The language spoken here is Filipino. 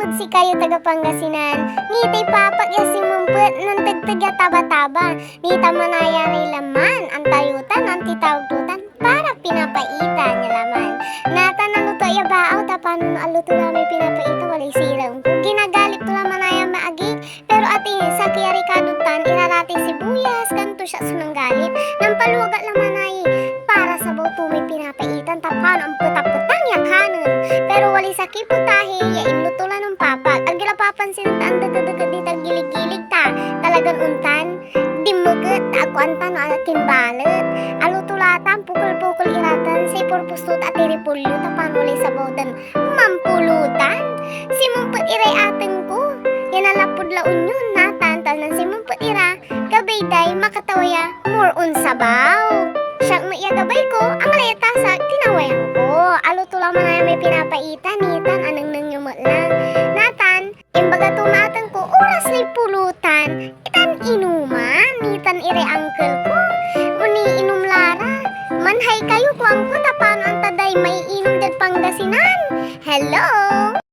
pud si kayo taga Pangasinan. Ngitay papak ya si mumpet ng tagtaga taba-taba. Nita manaya ray laman ang tayutan ang titawdutan para pinapaitan niya laman. Nata naluto ya baaw tapano no aluto may pinapaita walay sirang. Ginagalit to laman ay maagi pero ati sa kiyari kadutan irarati sibuyas kanto siya sunang galit. Nang paluwaga laman ay para sa bauto may pinapaitan tapano ang putaputang ya kanon. Pero wali sa kiputahe ya inutulan ng papak. Agila papansin ta ang daga-daga di gilig-gilig ta. Talagang untan di muget ako antan no akin balet. Alutulatan pukul-pukul iratan say purpustut at iripulyo tapano wali sa bautan mampulutan. Si mumpet iray aten ko. Yan alapod laon yun natantal ng si mumpet ira. Gabay day makatawaya more on sabaw. Siyang maiyagabay ko, ang layatasa, tinawayan ko. Alutula man na may pinapaitan, nitan, anang nangyumot lang. Natan, imbaga tumatan ko, oras na pulutan. Itan inuman, nitan ire uncle ko. Uni inum lara. Manhay kayo ko ang kutapano ang taday may inom dad Pangasinan. Hello!